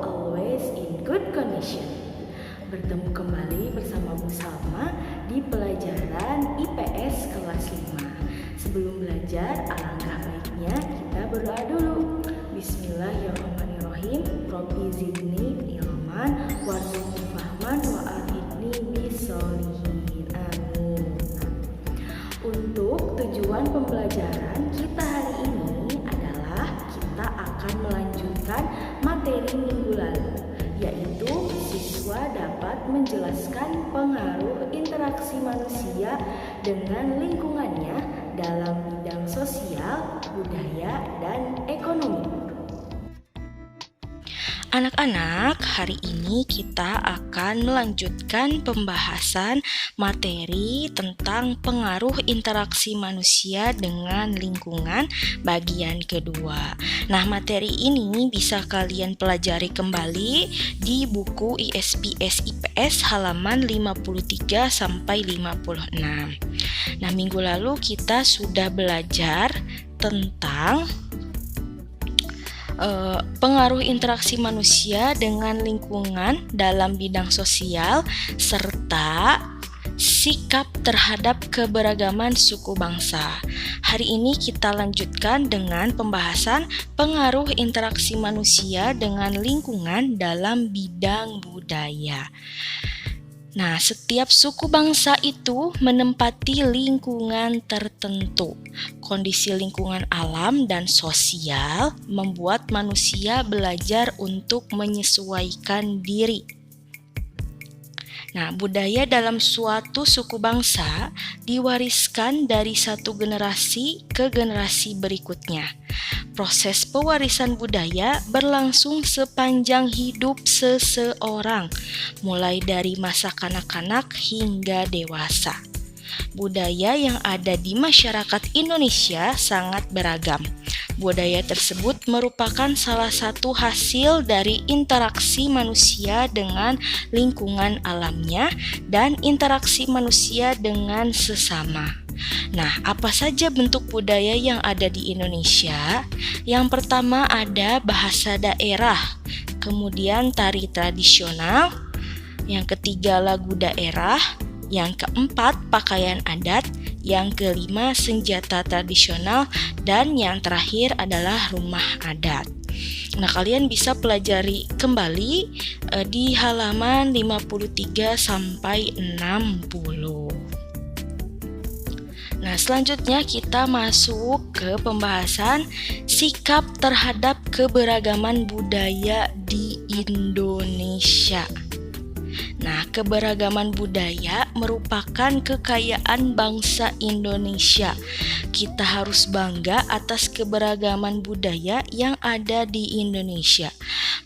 always in good condition. Bertemu kembali bersama Bu Salma di pelajaran IPS kelas 5. Sebelum belajar, alangkah baiknya kita berdoa dulu. Bismillahirrahmanirrahim. Rabbi zidni ilman warzuqni fahman wa aghithni bis-sholihin. Amin. Untuk tujuan pembelajaran kita hari ini adalah kita akan melanjutkan materi minggu lalu, yaitu siswa dapat menjelaskan pengaruh interaksi manusia dengan lingkungannya dalam bidang sosial, budaya, dan ekonomi. Anak-anak, hari ini kita akan melanjutkan pembahasan materi tentang pengaruh interaksi manusia dengan lingkungan bagian kedua. Nah, materi ini bisa kalian pelajari kembali di buku ISPS IPS halaman 53 sampai 56. Nah, minggu lalu kita sudah belajar tentang pengaruh interaksi manusia dengan lingkungan dalam bidang sosial serta sikap terhadap keberagaman suku bangsa. Hari ini kita lanjutkan dengan pembahasan pengaruh interaksi manusia dengan lingkungan dalam bidang budaya. Nah, setiap suku bangsa itu menempati lingkungan tertentu. Kondisi lingkungan alam dan sosial membuat manusia belajar untuk menyesuaikan diri. Nah, budaya dalam suatu suku bangsa diwariskan dari satu generasi ke generasi berikutnya. Proses pewarisan budaya berlangsung sepanjang hidup seseorang, mulai dari masa kanak-kanak hingga dewasa. Budaya yang ada di masyarakat Indonesia sangat beragam. Budaya tersebut merupakan salah satu hasil dari interaksi manusia dengan lingkungan alamnya dan interaksi manusia dengan sesama. Nah, apa saja bentuk budaya yang ada di Indonesia? Yang pertama ada bahasa daerah, kemudian tari tradisional, yang ketiga lagu daerah, yang keempat pakaian adat, yang kelima senjata tradisional, dan yang terakhir adalah rumah adat. Nah, kalian bisa pelajari kembali di halaman 53 sampai 60. Nah, selanjutnya kita masuk ke pembahasan sikap terhadap keberagaman budaya di Indonesia. Nah, keberagaman budaya merupakan kekayaan bangsa Indonesia. Kita harus bangga atas keberagaman budaya yang ada di Indonesia.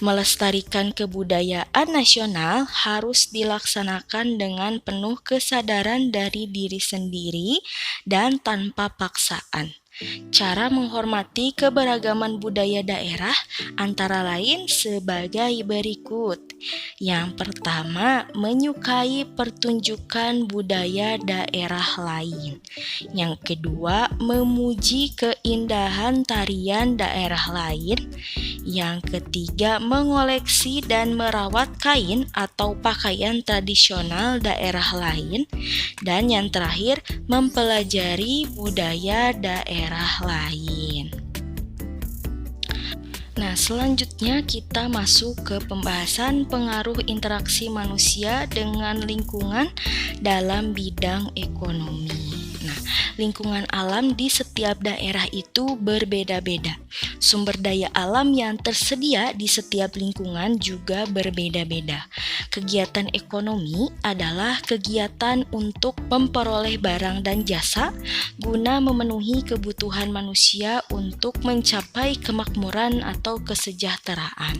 Melestarikan kebudayaan nasional harus dilaksanakan dengan penuh kesadaran dari diri sendiri dan tanpa paksaan. Cara menghormati keberagaman budaya daerah antara lain sebagai berikut. Yang pertama, menyukai pertunjukan budaya daerah lain. Yang kedua, memuji keindahan tarian daerah lain. Yang ketiga, mengoleksi dan merawat kain atau pakaian tradisional daerah lain. Dan yang terakhir, mempelajari budaya daerah lain. Nah, selanjutnya kita masuk ke pembahasan pengaruh interaksi manusia dengan lingkungan dalam bidang ekonomi. Nah, lingkungan alam di setiap daerah itu berbeda-beda. Sumber daya alam yang tersedia di setiap lingkungan juga berbeda-beda. Kegiatan ekonomi adalah kegiatan untuk memperoleh barang dan jasa guna memenuhi kebutuhan manusia untuk mencapai kemakmuran atau kesejahteraan.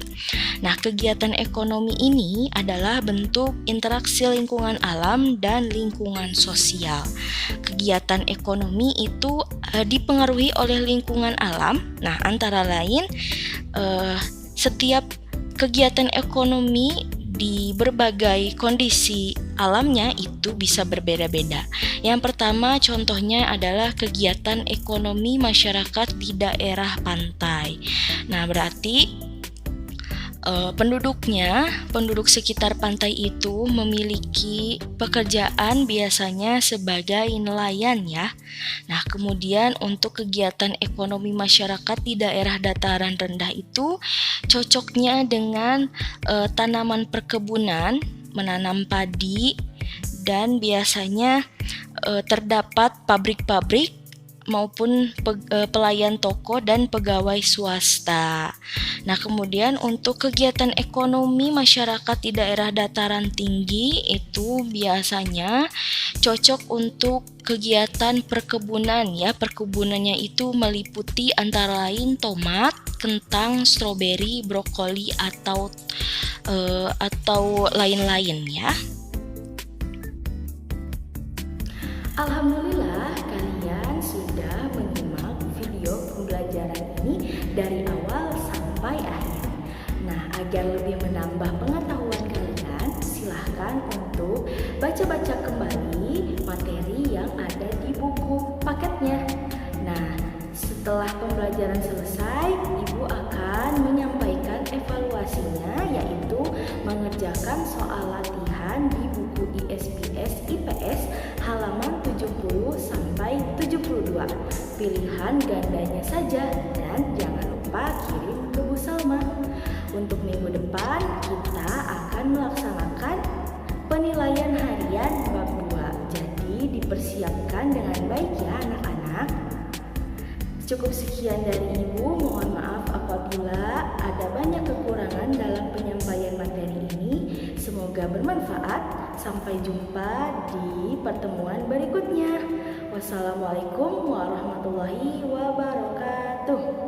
Nah, kegiatan ekonomi ini adalah bentuk interaksi lingkungan alam dan lingkungan sosial. Kegiatan ekonomi itu dipengaruhi oleh lingkungan alam. Nah, antara lain setiap kegiatan ekonomi di berbagai kondisi alamnya itu bisa berbeda-beda. Yang pertama contohnya adalah kegiatan ekonomi masyarakat di daerah pantai. Nah, berarti penduduk sekitar pantai itu memiliki pekerjaan biasanya sebagai nelayan ya. Nah, kemudian untuk kegiatan ekonomi masyarakat di daerah dataran rendah itu cocoknya dengan tanaman perkebunan, menanam padi, dan biasanya terdapat pabrik-pabrik maupun pelayan toko dan pegawai swasta. Nah, kemudian untuk kegiatan ekonomi masyarakat di daerah dataran tinggi itu biasanya cocok untuk kegiatan perkebunan ya. Perkebunannya itu meliputi antara lain tomat, kentang, stroberi, brokoli atau lain-lain ya. Alhamdulillah kalian sudah menyimak video pembelajaran ini dari awal sampai akhir. Nah, agar lebih menambah pengetahuan kalian, silahkan untuk baca-baca kembali materi yang ada di buku paketnya. Nah, setelah pembelajaran selesai, Ibu akan menyampaikan evaluasinya, yaitu mengerjakan soal latihan di buku ISPS IPS halaman 70 sampai 72. Pilihan gandanya saja dan jangan lupa kirim ke Bu Salma. Untuk minggu depan kita akan melaksanakan penilaian harian bab 2. Jadi dipersiapkan dengan baik ya anak-anak. Cukup sekian dari Ibu, mohon maaf apabila ada banyak kekurangan dalam penyampaian materi ini. Semoga bermanfaat. Sampai jumpa di pertemuan berikutnya. Wassalamualaikum warahmatullahi wabarakatuh.